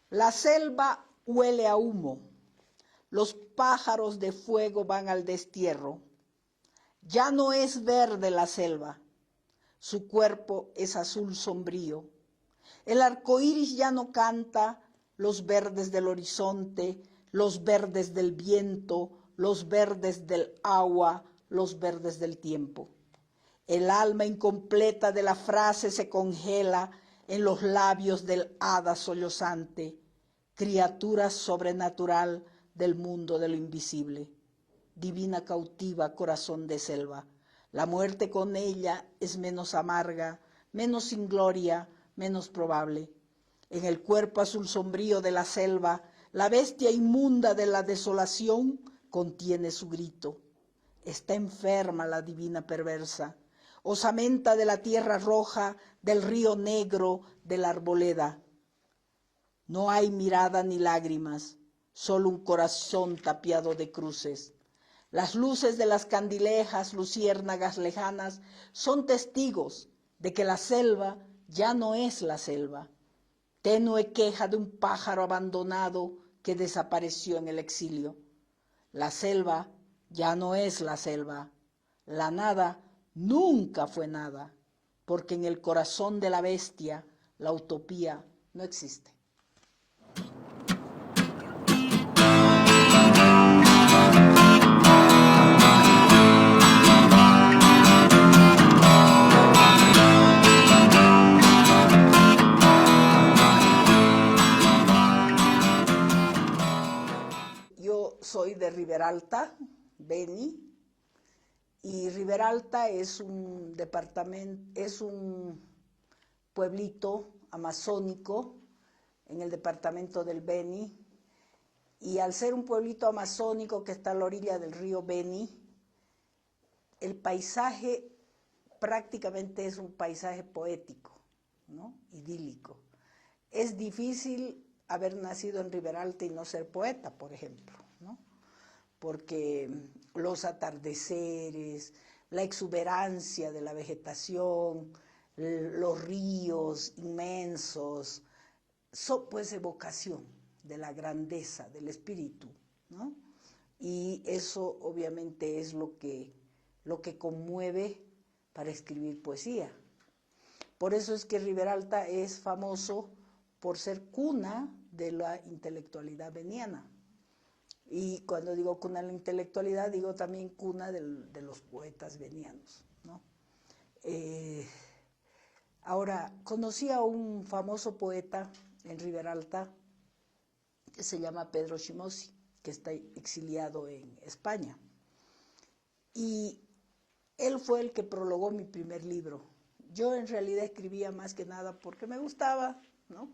La selva huele a humo, los pájaros de fuego van al destierro. Ya no es verde la selva, su cuerpo es azul sombrío. El arco iris ya no canta, los verdes del horizonte, los verdes del viento, los verdes del agua, los verdes del tiempo. El alma incompleta de la frase se congela en los labios del hada sollozante, criatura sobrenatural del mundo de lo invisible. Divina cautiva, corazón de selva, la muerte con ella es menos amarga, menos sin gloria, menos probable. En el cuerpo azul sombrío de la selva, la bestia inmunda de la desolación contiene su grito. Está enferma la divina perversa, osamenta de la tierra roja, del río negro, de la arboleda. No hay mirada ni lágrimas, solo un corazón tapiado de cruces. Las luces de las candilejas, luciérnagas lejanas, son testigos de que la selva ya no es la selva. Tenue queja de un pájaro abandonado que desapareció en el exilio. La selva ya no es la selva. La nada nunca fue nada, porque en el corazón de la bestia la utopía no existe. Yo soy de Riberalta, Beni, y Riberalta es un departamento, es un pueblito amazónico en el departamento del Beni, y al ser un pueblito amazónico que está a la orilla del río Beni, el paisaje prácticamente es un paisaje poético, ¿no? Idílico. Es difícil haber nacido en Riberalta y no ser poeta, por ejemplo, ¿no? Porque los atardeceres, la exuberancia de la vegetación, los ríos inmensos, son pues evocación de la grandeza del espíritu, ¿no? Y eso obviamente es lo que conmueve para escribir poesía. Por eso es que Riberalta es famoso por ser cuna de la intelectualidad beniana. Y cuando digo cuna de la intelectualidad, digo también cuna de los poetas benianos, ¿no? Ahora, conocí a un famoso poeta en Riberalta que se llama Pedro Shimosi, que está exiliado en España. Y él fue el que prologó mi primer libro. Yo en realidad escribía más que nada porque me gustaba, ¿no?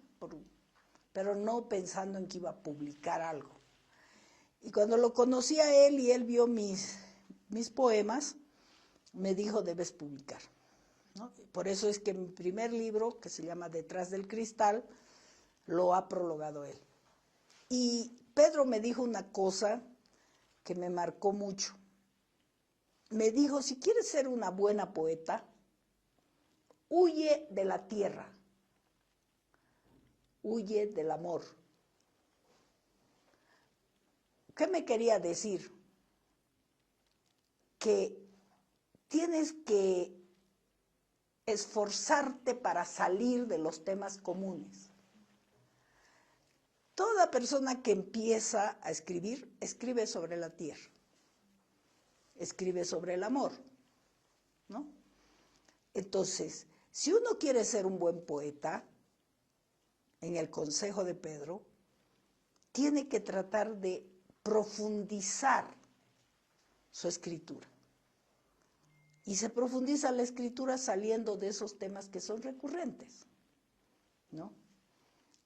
Pero no pensando en que iba a publicar algo. Y cuando lo conocí a él y él vio mis poemas, me dijo, debes publicar, ¿no? Por eso es que mi primer libro, que se llama Detrás del Cristal, lo ha prologado él. Y Pedro me dijo una cosa que me marcó mucho. Me dijo, si quieres ser una buena poeta, huye de la tierra, huye del amor. ¿Qué me quería decir? Que tienes que esforzarte para salir de los temas comunes. Toda persona que empieza a escribir, escribe sobre la tierra, escribe sobre el amor, ¿no? Entonces, si uno quiere ser un buen poeta, en el consejo de Pedro, tiene que tratar de profundizar su escritura. Y se profundiza la escritura saliendo de esos temas que son recurrentes, ¿no?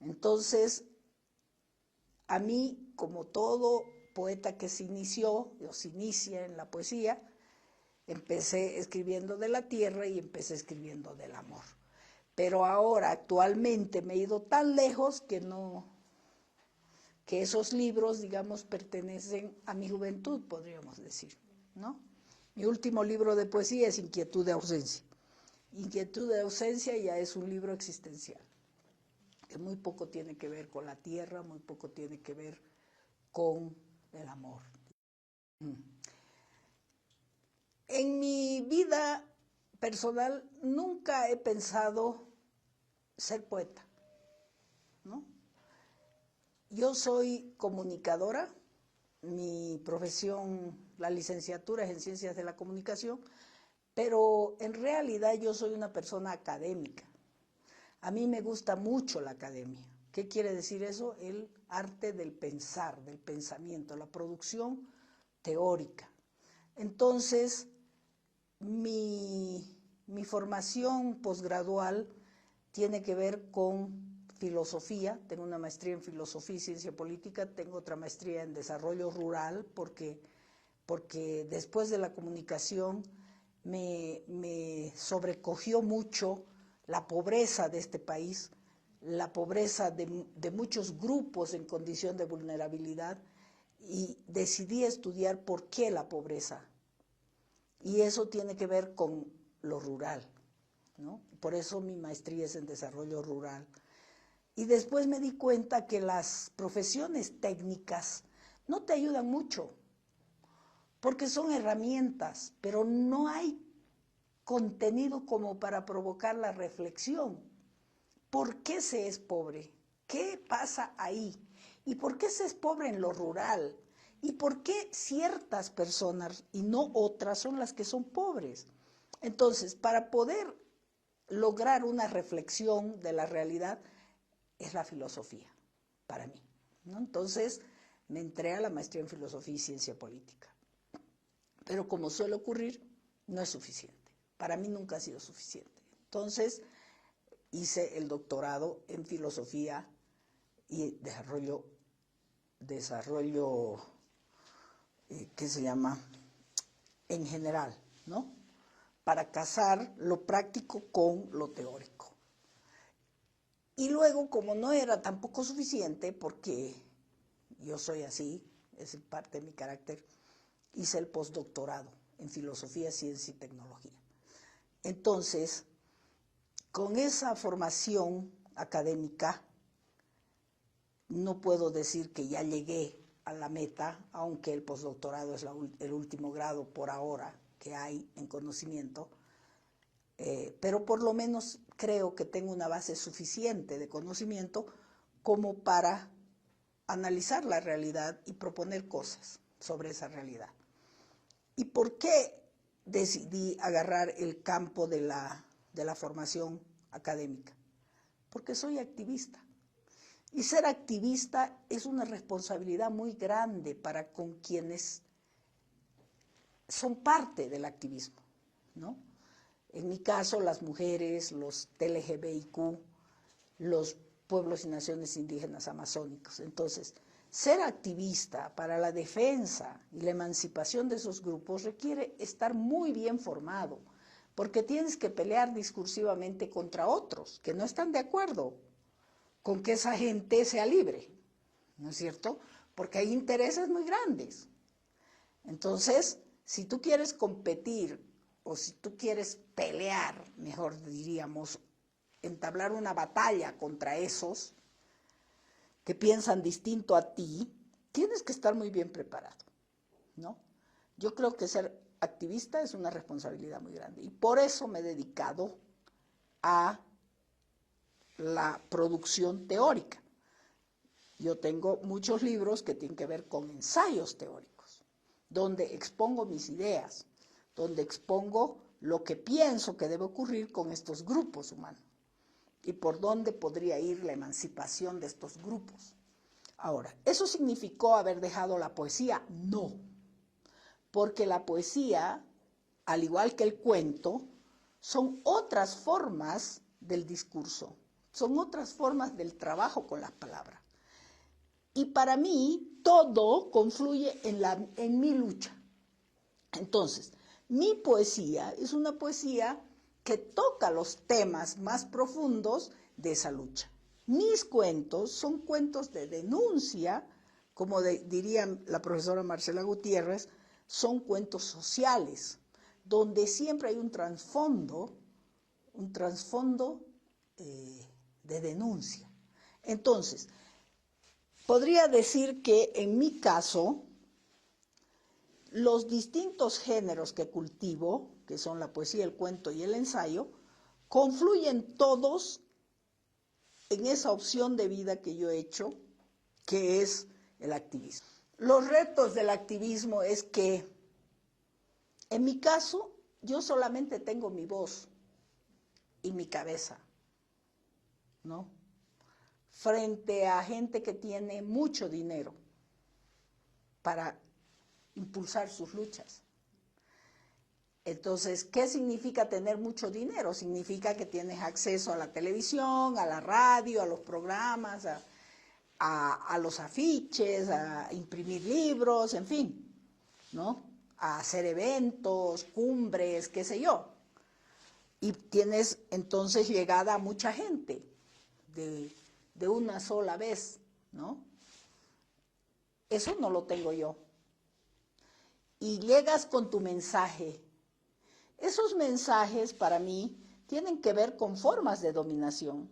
Entonces, a mí, como todo poeta que se inició o se inicia en la poesía, empecé escribiendo de la tierra y empecé escribiendo del amor. Pero ahora, actualmente, me he ido tan lejos que esos libros, digamos, pertenecen a mi juventud, podríamos decir, ¿no? Mi último libro de poesía es Inquietud de ausencia. Inquietud de ausencia ya es un libro existencial. que muy poco tiene que ver con la tierra, muy poco tiene que ver con el amor. En mi vida personal nunca he pensado ser poeta, ¿no? Yo soy comunicadora, mi profesión, la licenciatura es en Ciencias de la Comunicación, pero en realidad yo soy una persona académica. A mí me gusta mucho la academia. ¿Qué quiere decir eso? El arte del pensar, del pensamiento, la producción teórica. Entonces, mi formación posgradual tiene que ver con filosofía. Tengo una maestría en filosofía y ciencia política, tengo otra maestría en desarrollo rural, porque después de la comunicación me sobrecogió mucho la pobreza de este país, la pobreza de muchos grupos en condición de vulnerabilidad, y decidí estudiar por qué la pobreza. Y eso tiene que ver con lo rural, ¿no? Por eso mi maestría es en desarrollo rural. Y después me di cuenta que las profesiones técnicas no te ayudan mucho, porque son herramientas, pero no hay contenido como para provocar la reflexión. ¿Por qué se es pobre? ¿Qué pasa ahí? ¿Y por qué se es pobre en lo rural? ¿Y por qué ciertas personas y no otras son las que son pobres? Entonces, para poder lograr una reflexión de la realidad, es la filosofía, para mí, ¿no? Entonces, me entré a la maestría en filosofía y ciencia política. Pero como suele ocurrir, no es suficiente. Para mí nunca ha sido suficiente. Entonces, hice el doctorado en filosofía y desarrollo ¿qué se llama? En general, ¿no? Para casar lo práctico con lo teórico. Y luego, como no era tampoco suficiente, porque yo soy así, es parte de mi carácter, hice el postdoctorado en filosofía, ciencia y tecnología. Entonces, con esa formación académica, no puedo decir que ya llegué a la meta, aunque el postdoctorado es el último grado por ahora que hay en conocimiento, pero por lo menos creo que tengo una base suficiente de conocimiento como para analizar la realidad y proponer cosas sobre esa realidad. ¿Y por qué decidí agarrar el campo de la formación académica? Porque soy activista. Y ser activista es una responsabilidad muy grande para con quienes son parte del activismo, ¿no? En mi caso, las mujeres, los LGBTIQ, los pueblos y naciones indígenas amazónicos. Entonces, ser activista para la defensa y la emancipación de esos grupos requiere estar muy bien formado, porque tienes que pelear discursivamente contra otros que no están de acuerdo con que esa gente sea libre, ¿no es cierto? Porque hay intereses muy grandes. Entonces, si tú quieres competir o si tú quieres pelear, mejor diríamos, entablar una batalla contra esos que piensan distinto a ti, tienes que estar muy bien preparado, ¿no? Yo creo que ser activista es una responsabilidad muy grande y por eso me he dedicado a la producción teórica. Yo tengo muchos libros que tienen que ver con ensayos teóricos, donde expongo mis ideas, donde expongo lo que pienso que debe ocurrir con estos grupos humanos y por dónde podría ir la emancipación de estos grupos. Ahora, ¿eso significó haber dejado la poesía? No, porque la poesía, al igual que el cuento, son otras formas del discurso, son otras formas del trabajo con las palabras. Y para mí, todo confluye en mi lucha. Entonces, mi poesía es una poesía que toca los temas más profundos de esa lucha. Mis cuentos son cuentos de denuncia, como diría la profesora Marcela Gutiérrez, son cuentos sociales, donde siempre hay un trasfondo de denuncia. Entonces, podría decir que en mi caso, los distintos géneros que cultivo, que son la poesía, el cuento y el ensayo, confluyen todos en esa opción de vida que yo he hecho, que es el activismo. Los retos del activismo es que, en mi caso, yo solamente tengo mi voz y mi cabeza, ¿no? Frente a gente que tiene mucho dinero para impulsar sus luchas. Entonces, ¿qué significa tener mucho dinero? Significa que tienes acceso a la televisión, a la radio, a los programas, a los afiches, a imprimir libros, en fin, ¿no? A hacer eventos, cumbres, qué sé yo. Y tienes entonces llegada a mucha gente de una sola vez, ¿no? Eso no lo tengo yo. Y llegas con tu mensaje. Esos mensajes para mí tienen que ver con formas de dominación.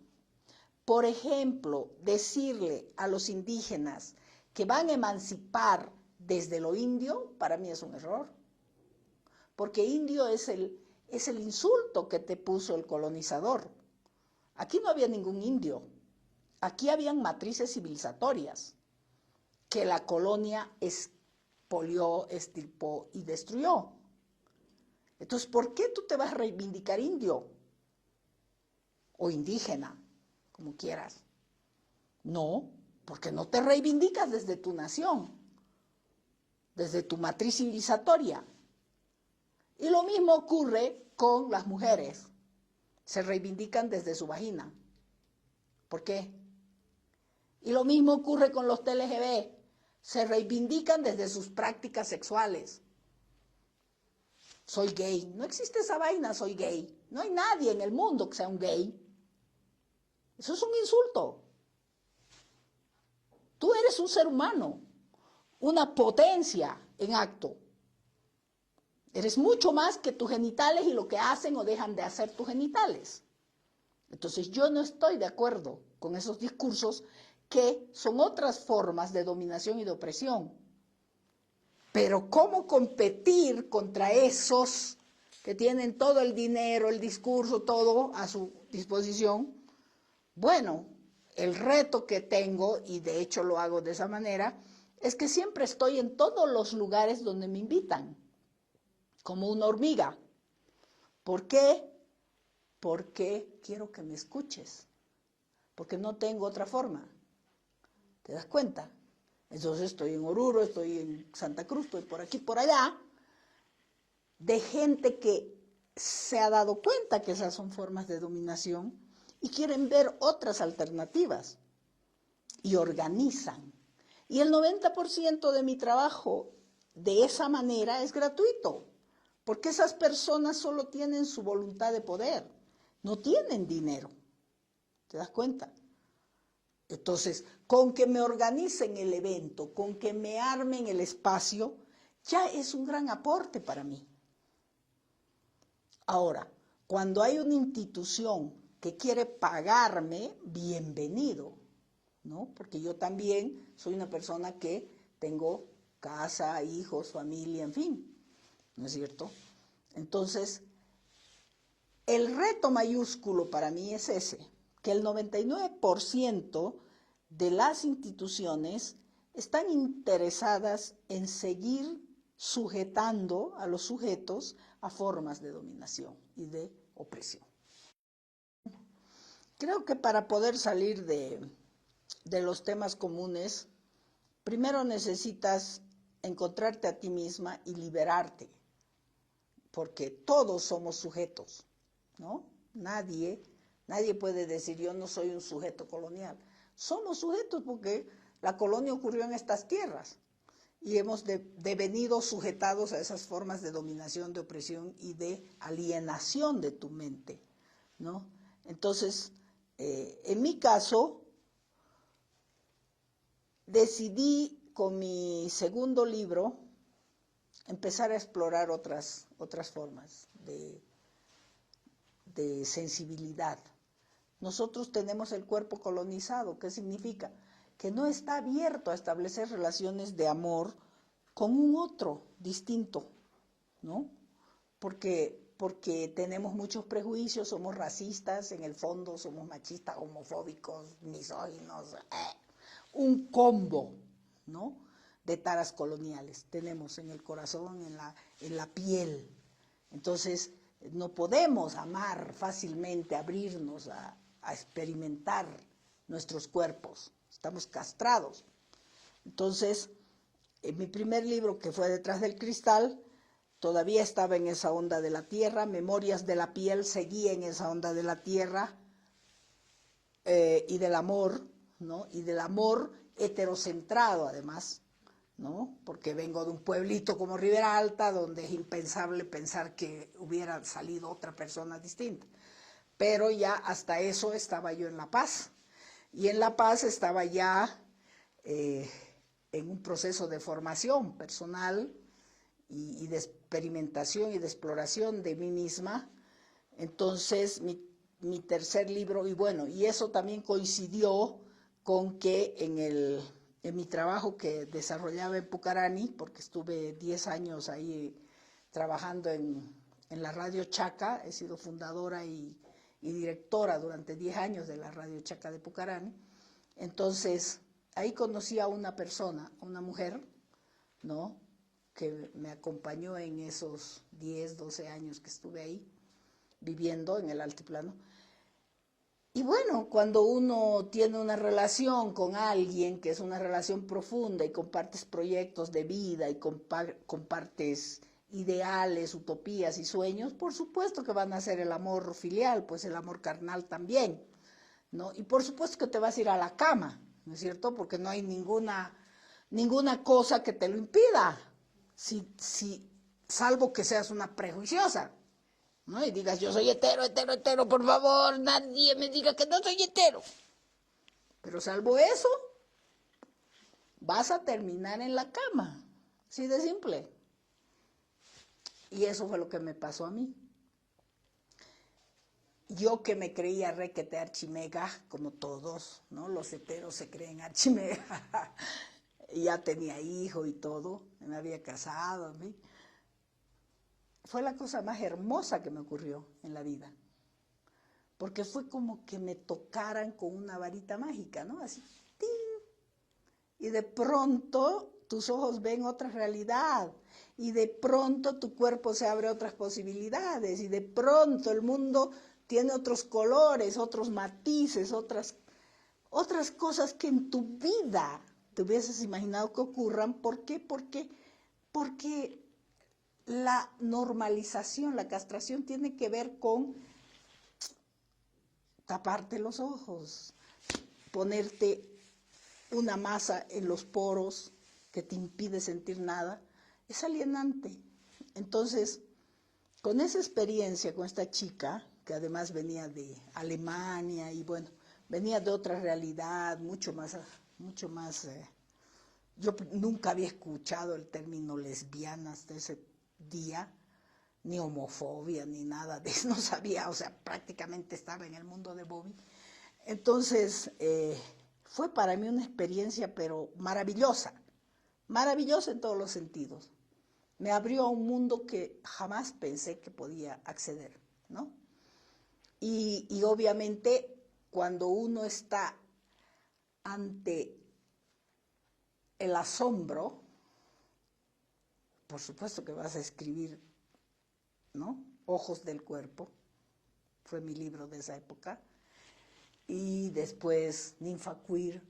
Por ejemplo, decirle a los indígenas que van a emancipar desde lo indio, para mí es un error. Porque indio es el insulto que te puso el colonizador. Aquí no había ningún indio. Aquí habían matrices civilizatorias que la colonia expolió, extirpó y destruyó. Entonces, ¿por qué tú te vas a reivindicar indio? O indígena, como quieras. No, porque no te reivindicas desde tu nación, desde tu matriz civilizatoria. Y lo mismo ocurre con las mujeres. Se reivindican desde su vagina. ¿Por qué? Y lo mismo ocurre con los TLGB. Se reivindican desde sus prácticas sexuales. Soy gay. No existe esa vaina, soy gay. No hay nadie en el mundo que sea un gay. Eso es un insulto. Tú eres un ser humano, una potencia en acto. Eres mucho más que tus genitales y lo que hacen o dejan de hacer tus genitales. Entonces yo no estoy de acuerdo con esos discursos que son otras formas de dominación y de opresión. Pero ¿cómo competir contra esos que tienen todo el dinero, el discurso, todo a su disposición? Bueno, el reto que tengo, y de hecho lo hago de esa manera, es que siempre estoy en todos los lugares donde me invitan, como una hormiga. ¿Por qué? Porque quiero que me escuches, porque no tengo otra forma. ¿Te das cuenta? Entonces estoy en Oruro, estoy en Santa Cruz, estoy por aquí, por allá, de gente que se ha dado cuenta que esas son formas de dominación y quieren ver otras alternativas y organizan. Y el 90% de mi trabajo de esa manera es gratuito, porque esas personas solo tienen su voluntad de poder, no tienen dinero. ¿Te das cuenta? Entonces, con que me organicen el evento, con que me armen el espacio, ya es un gran aporte para mí. Ahora, cuando hay una institución que quiere pagarme, bienvenido, ¿no? Porque yo también soy una persona que tengo casa, hijos, familia, en fin, ¿no es cierto? Entonces, el reto mayúsculo para mí es ese, que el 99% de las instituciones están interesadas en seguir sujetando a los sujetos a formas de dominación y de opresión. Creo que para poder salir de los temas comunes, primero necesitas encontrarte a ti misma y liberarte, porque todos somos sujetos, ¿no? Nadie puede decir yo no soy un sujeto colonial. Somos sujetos porque la colonia ocurrió en estas tierras y hemos devenido sujetados a esas formas de dominación, de opresión y de alienación de tu mente, ¿no? Entonces, en mi caso, decidí con mi segundo libro empezar a explorar otras formas de sensibilidad. nosotros tenemos el cuerpo colonizado. ¿Qué significa? Que no está abierto a establecer relaciones de amor con un otro distinto, ¿no? Porque tenemos muchos prejuicios, somos racistas, en el fondo somos machistas, homofóbicos, misóginos, un combo, ¿no?, de taras coloniales tenemos en el corazón, en la piel. Entonces, no podemos amar fácilmente, abrirnos a experimentar nuestros cuerpos. Estamos castrados. Entonces, en mi primer libro, que fue Detrás del Cristal, todavía estaba en esa onda de la tierra. Memorias de la piel seguía en esa onda de la tierra y del amor, ¿no? Y del amor heterocentrado, además, ¿no? Porque vengo de un pueblito como Ribera Alta, donde es impensable pensar que hubiera salido otra persona distinta. Pero ya hasta eso estaba yo en La Paz. Y en La Paz estaba ya en un proceso de formación personal y de experimentación y de exploración de mí misma. Entonces, mi tercer libro, y bueno, y eso también coincidió con que en mi trabajo que desarrollaba en Pucarani, porque estuve 10 años ahí trabajando en la Radio Chaca, he sido fundadora y directora durante 10 años de la Radio Chaca de Pucarani. Entonces, ahí conocí a una persona, a una mujer, ¿no?, que me acompañó en esos 10, 12 años que estuve ahí, viviendo en el altiplano. Y bueno, cuando uno tiene una relación con alguien, que es una relación profunda, y compartes proyectos de vida, y compartes ideales, utopías y sueños, por supuesto que van a ser el amor filial, pues el amor carnal también, ¿no? Y por supuesto que te vas a ir a la cama, ¿no es cierto? Porque no hay ninguna cosa que te lo impida, salvo que seas una prejuiciosa, ¿no? Y digas, yo soy hetero, por favor, nadie me diga que no soy hetero. Pero salvo eso, vas a terminar en la cama, así de simple. Y eso fue lo que me pasó a mí. Yo que me creía requete archimega, como todos, ¿no? Los heteros se creen archimega. Y ya tenía hijo y todo, me había casado, ¿sí? Fue la cosa más hermosa que me ocurrió en la vida, porque fue como que me tocaran con una varita mágica, ¿no? Así, ¡ting! Y de pronto tus ojos ven otra realidad, y de pronto tu cuerpo se abre a otras posibilidades, y de pronto el mundo tiene otros colores, otros matices, otras cosas que en tu vida te hubieses imaginado que ocurran. ¿Por qué? Porque la normalización, la castración tiene que ver con taparte los ojos, ponerte una masa en los poros que te impide sentir nada. Es alienante. Entonces, con esa experiencia, con esta chica, que además venía de Alemania y bueno, venía de otra realidad, mucho más yo nunca había escuchado el término lesbiana hasta ese día, ni homofobia, ni nada de eso, no sabía, o sea, prácticamente estaba en el mundo de Bobby. Entonces, fue para mí una experiencia, pero maravillosa en todos los sentidos. Me abrió a un mundo que jamás pensé que podía acceder, ¿no? Y obviamente, cuando uno está ante el asombro, por supuesto que vas a escribir, ¿no? Ojos del cuerpo, fue mi libro de esa época, y después Ninfa Queer,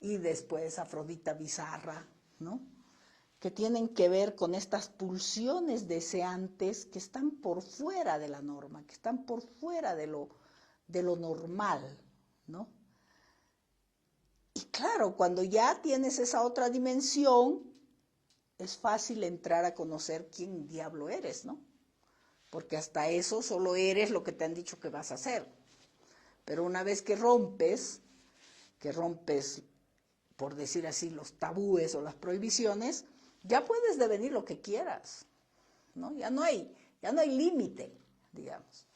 y después Afrodita Bizarra, ¿no?, que tienen que ver con estas pulsiones deseantes que están por fuera de la norma, que están por fuera de lo normal, ¿no? Y claro, cuando ya tienes esa otra dimensión, es fácil entrar a conocer quién diablo eres, ¿no? Porque hasta eso solo eres lo que te han dicho que vas a hacer. Pero una vez que rompes, por decir así, los tabúes o las prohibiciones, ya puedes devenir lo que quieras, ¿no? Ya no hay límite, digamos.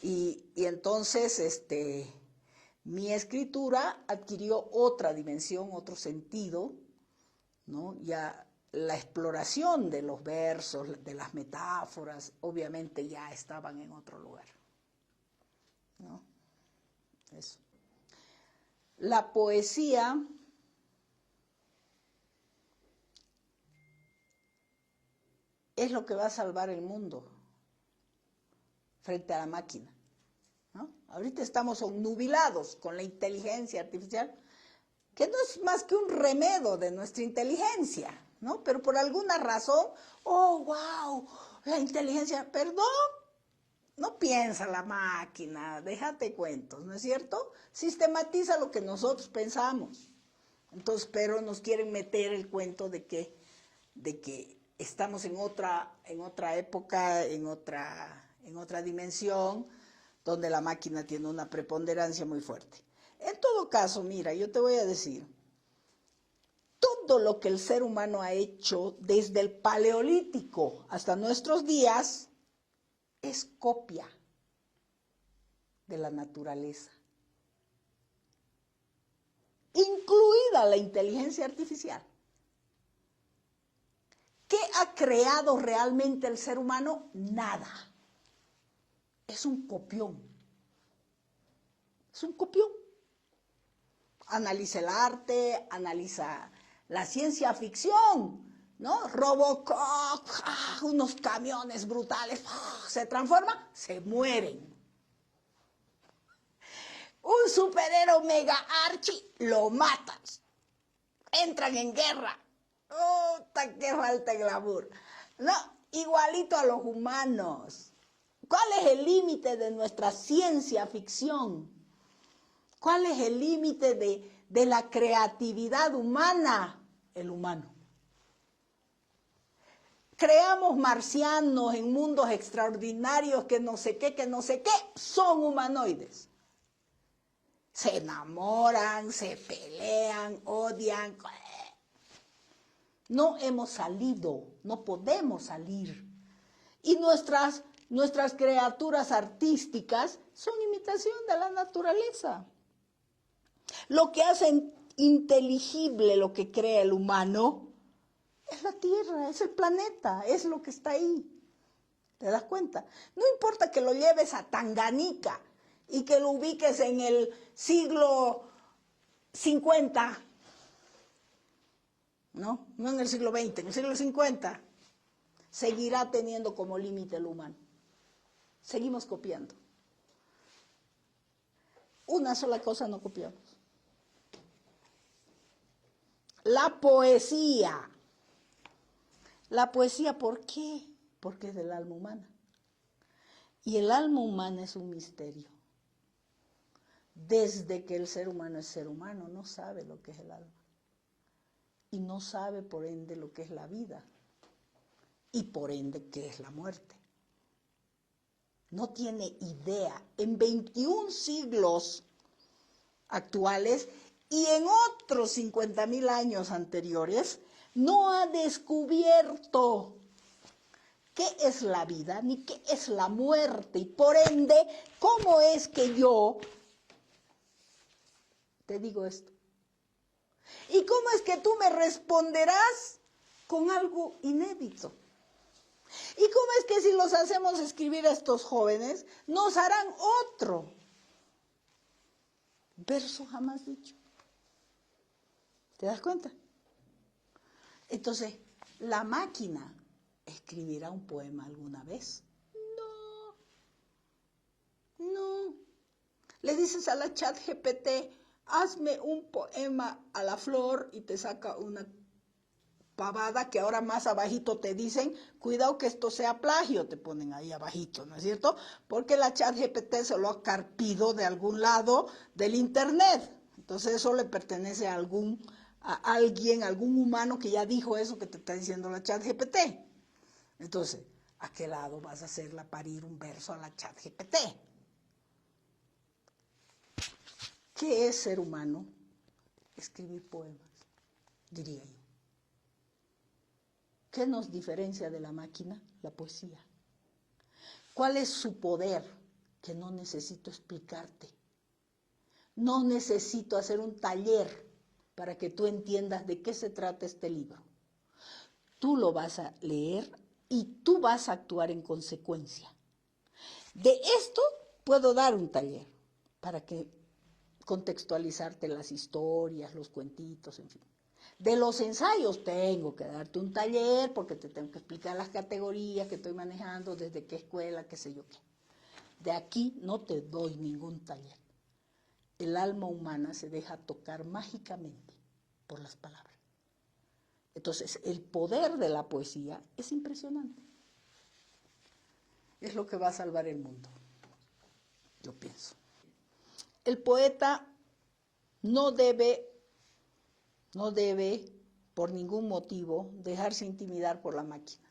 Y entonces mi escritura adquirió otra dimensión, otro sentido, ¿no? Ya la exploración de los versos, de las metáforas, obviamente ya estaban en otro lugar, ¿no? Eso. La poesía es lo que va a salvar el mundo frente a la máquina, ¿no? Ahorita estamos obnubilados con la inteligencia artificial, que no es más que un remedio de nuestra inteligencia, ¿no? Pero por alguna razón, oh, wow, la inteligencia, perdón, no piensa la máquina, déjate cuentos, ¿no es cierto? Sistematiza lo que nosotros pensamos. Entonces, pero nos quieren meter el cuento de que estamos en otra época, en otra dimensión, donde la máquina tiene una preponderancia muy fuerte. En todo caso, mira, yo te voy a decir, todo lo que el ser humano ha hecho desde el Paleolítico hasta nuestros días es copia de la naturaleza, incluida la inteligencia artificial. ¿Qué ha creado realmente el ser humano? Nada. Es un copión. Es un copión. Analiza el arte, analiza la ciencia ficción, ¿no? Robocop, unos camiones brutales, se transforman, se mueren. Un superhéroe mega archi, lo matas. Entran en guerra. ¡Puta, qué falta de glamour! No, igualito a los humanos. ¿Cuál es el límite de nuestra ciencia ficción? ¿Cuál es el límite de la creatividad humana? El humano. Creamos marcianos en mundos extraordinarios que no sé qué, son humanoides. Se enamoran, se pelean, odian. No hemos salido, no podemos salir. Y nuestras criaturas artísticas son imitación de la naturaleza. Lo que hace inteligible lo que crea el humano es la Tierra, es el planeta, es lo que está ahí. ¿Te das cuenta? No importa que lo lleves a Tanganica y que lo ubiques en el siglo 50, ¿no? No en el siglo XX, en el siglo 50, seguirá teniendo como límite el humano. Seguimos copiando. Una sola cosa no copiamos. La poesía. La poesía, ¿por qué? Porque es del alma humana. Y el alma humana es un misterio. Desde que el ser humano es ser humano, no sabe lo que es el alma. Y no sabe, por ende, lo que es la vida. Y por ende, qué es la muerte. No tiene idea. En 21 siglos actuales y en otros 50,000 años anteriores, no ha descubierto qué es la vida ni qué es la muerte. Y por ende, ¿cómo es que yo te digo esto? ¿Y cómo es que tú me responderás con algo inédito? ¿Y cómo es que si los hacemos escribir a estos jóvenes, nos harán otro verso jamás dicho? ¿Te das cuenta? Entonces, ¿la máquina escribirá un poema alguna vez? No. Le dices a la ChatGPT, hazme un poema a la flor y te saca una pavada que ahora más abajito te dicen, cuidado que esto sea plagio, te ponen ahí abajito, ¿no es cierto? Porque la ChatGPT se lo ha carpido de algún lado del internet. Entonces eso le pertenece a alguien, algún humano que ya dijo eso que te está diciendo la ChatGPT. Entonces, ¿a qué lado vas a hacerla parir un verso a la ChatGPT? ¿Qué es ser humano? Escribir poemas, diría yo. ¿Qué nos diferencia de la máquina? La poesía. ¿Cuál es su poder? que no necesito explicarte. No necesito hacer un taller para que tú entiendas de qué se trata este libro. Tú lo vas a leer y tú vas a actuar en consecuencia. De esto puedo dar un taller para que contextualizarte las historias, los cuentitos, en fin. De los ensayos tengo que darte un taller porque te tengo que explicar las categorías que estoy manejando, desde qué escuela, qué sé yo qué. De aquí no te doy ningún taller. El alma humana se deja tocar mágicamente por las palabras. Entonces, el poder de la poesía es impresionante. Es lo que va a salvar el mundo, yo pienso. El poeta no debe por ningún motivo dejarse intimidar por la máquina.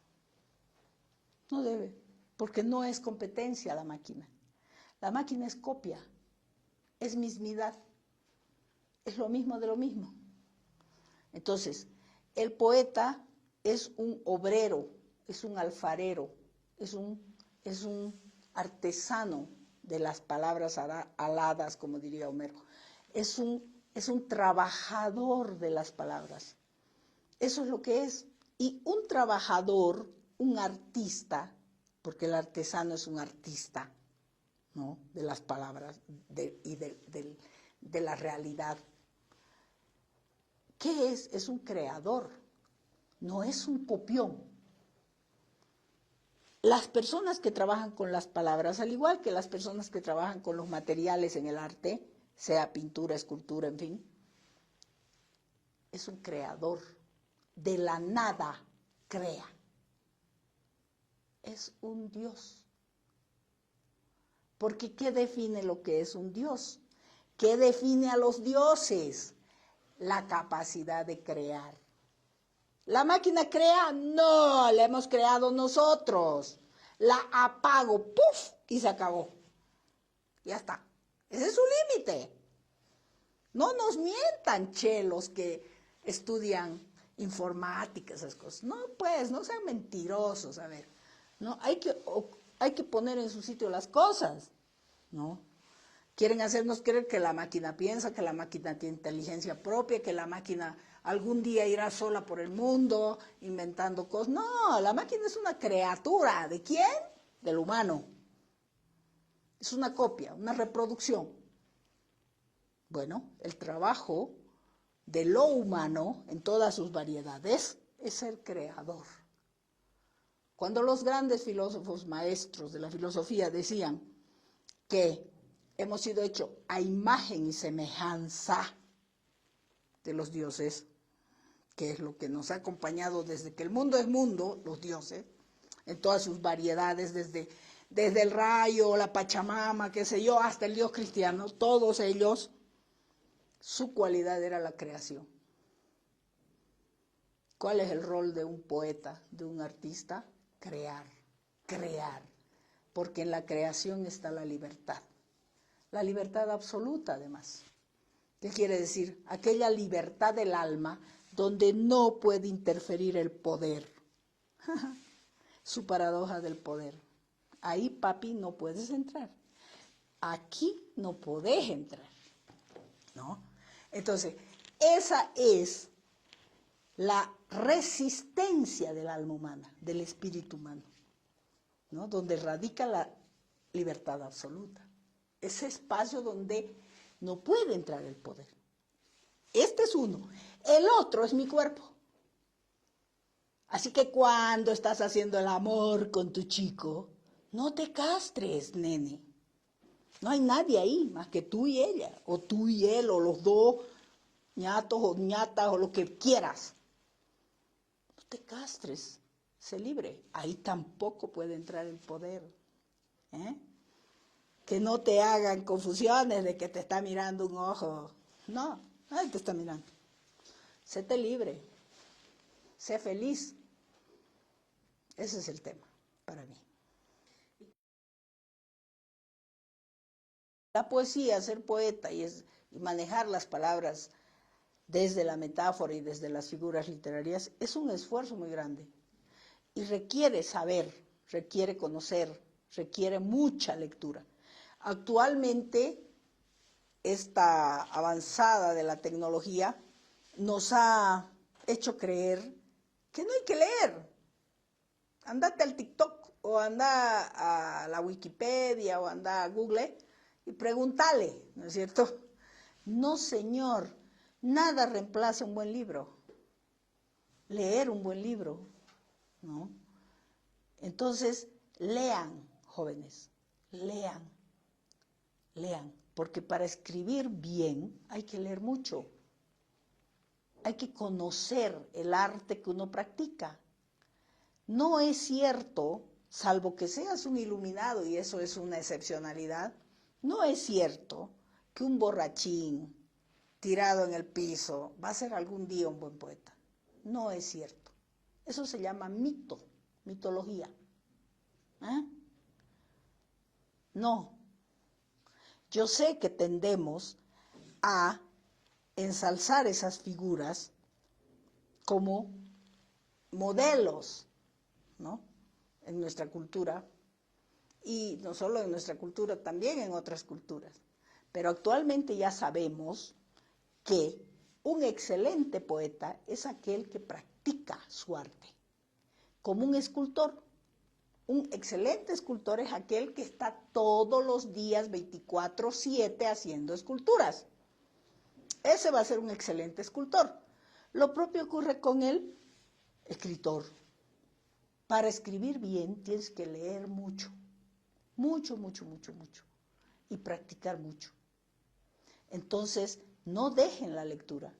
No debe, porque no es competencia la máquina. La máquina es copia, es mismidad, es lo mismo de lo mismo. Entonces, el poeta es un obrero, es un alfarero, es un artesano de las palabras aladas, como diría Homero. Es un trabajador de las palabras. Eso es lo que es. Y un trabajador, un artista, porque el artesano es un artista, ¿no?, de las palabras y de la realidad. ¿Qué es? Es un creador, no es un copión. Las personas que trabajan con las palabras, al igual que las personas que trabajan con los materiales en el arte, sea pintura, escultura, en fin, es un creador. De la nada crea. Es un Dios. Porque ¿qué define lo que es un Dios? ¿Qué define a los dioses? La capacidad de crear. ¿La máquina crea? No, la hemos creado nosotros. La apago, ¡puf!, y se acabó. Ya está. Ese es su límite. No nos mientan, chelos que estudian informática, esas cosas. No, pues, no sean mentirosos, a ver. No, hay que poner en su sitio las cosas, ¿no? Quieren hacernos creer que la máquina piensa, que la máquina tiene inteligencia propia, que la máquina algún día irá sola por el mundo inventando cosas. No, la máquina es una criatura. ¿De quién? Del humano. Es una copia, una reproducción. Bueno, el trabajo de lo humano en todas sus variedades es ser creador. Cuando los grandes filósofos maestros de la filosofía decían que hemos sido hechos a imagen y semejanza de los dioses, que es lo que nos ha acompañado desde que el mundo es mundo, los dioses, en todas sus variedades, desde el rayo, la Pachamama, qué sé yo, hasta el Dios cristiano, todos ellos, su cualidad era la creación. ¿Cuál es el rol de un poeta, de un artista? Crear, porque en la creación está la libertad absoluta además. ¿Qué quiere decir? Aquella libertad del alma donde no puede interferir el poder. Su paradoja del poder. Ahí, papi, no puedes entrar. Aquí no podés entrar, ¿no? Entonces, esa es la resistencia del alma humana, del espíritu humano, ¿no?, donde radica la libertad absoluta. Ese espacio donde no puede entrar el poder. Este es uno. El otro es mi cuerpo. Así que cuando estás haciendo el amor con tu chico, no te castres, nene. No hay nadie ahí más que tú y ella, o tú y él, o los dos, ñatos o ñatas, o lo que quieras. No te castres, sé libre. Ahí tampoco puede entrar el poder. Que no te hagan confusiones de que te está mirando un ojo. No, nadie te está mirando. Séte libre, sé feliz. Ese es el tema para mí. La poesía, ser poeta y manejar las palabras desde la metáfora y desde las figuras literarias es un esfuerzo muy grande. Y requiere saber, requiere conocer, requiere mucha lectura. Actualmente, esta avanzada de la tecnología nos ha hecho creer que no hay que leer. Andate al TikTok o anda a la Wikipedia o anda a Google y pregúntale, ¿no es cierto? No, señor, nada reemplaza un buen libro. Leer un buen libro, ¿no? Entonces, lean, jóvenes, lean, porque para escribir bien hay que leer mucho. Hay que conocer el arte que uno practica. No es cierto, salvo que seas un iluminado, y eso es una excepcionalidad, no es cierto que un borrachín tirado en el piso va a ser algún día un buen poeta. No es cierto. Eso se llama mito, mitología. No. Yo sé que tendemos a ensalzar esas figuras como modelos, ¿no? En nuestra cultura, y no solo en nuestra cultura, también en otras culturas. Pero actualmente ya sabemos que un excelente poeta es aquel que practica su arte, como un escultor. Un excelente escultor es aquel que está todos los días 24/7 haciendo esculturas. Ese va a ser un excelente escultor. Lo propio ocurre con el escritor. Para escribir bien tienes que leer mucho, mucho, y practicar mucho. Entonces, no dejen la lectura.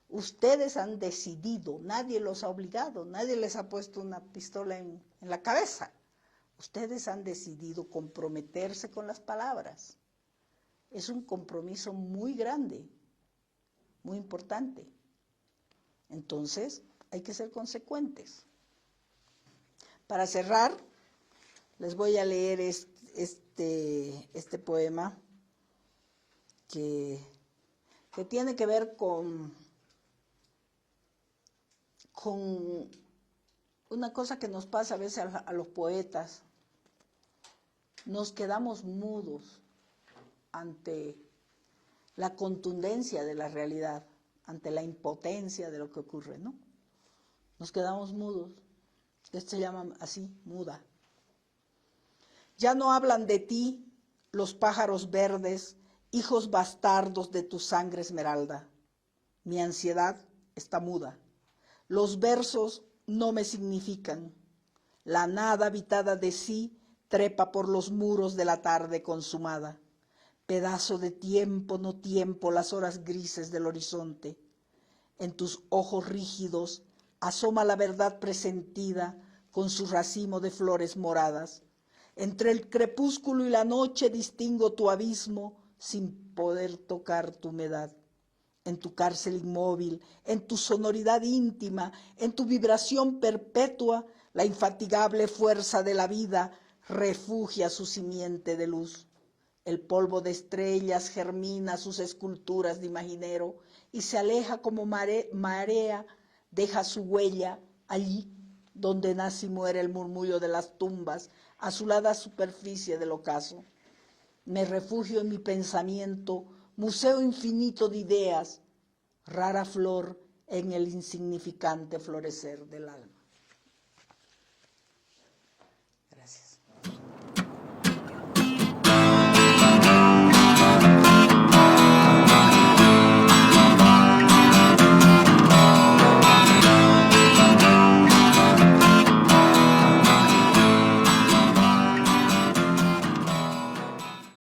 Ustedes han decidido, nadie los ha obligado, nadie les ha puesto una pistola en la cabeza. Ustedes han decidido comprometerse con las palabras. Es un compromiso muy grande, muy importante. Entonces, hay que ser consecuentes. Para cerrar, les voy a leer este poema que tiene que ver con una cosa que nos pasa a veces a los poetas. Nos quedamos mudos ante la contundencia de la realidad, ante la impotencia de lo que ocurre, ¿no? Nos quedamos mudos. Esto se llama así, muda. Ya no hablan de ti los pájaros verdes, hijos bastardos de tu sangre esmeralda. Mi ansiedad está muda. Los versos no me significan. La nada habitada de sí trepa por los muros de la tarde consumada. Pedazo de tiempo, no tiempo, las horas grises del horizonte. En tus ojos rígidos asoma la verdad presentida con su racimo de flores moradas. Entre el crepúsculo y la noche distingo tu abismo sin poder tocar tu humedad. En tu cárcel inmóvil, en tu sonoridad íntima, en tu vibración perpetua, la infatigable fuerza de la vida refugia su simiente de luz. El polvo de estrellas germina sus esculturas de imaginero y se aleja como marea, deja su huella allí donde nace y muere el murmullo de las tumbas, azulada superficie del ocaso. Me refugio en mi pensamiento, museo infinito de ideas, rara flor en el insignificante florecer del alma.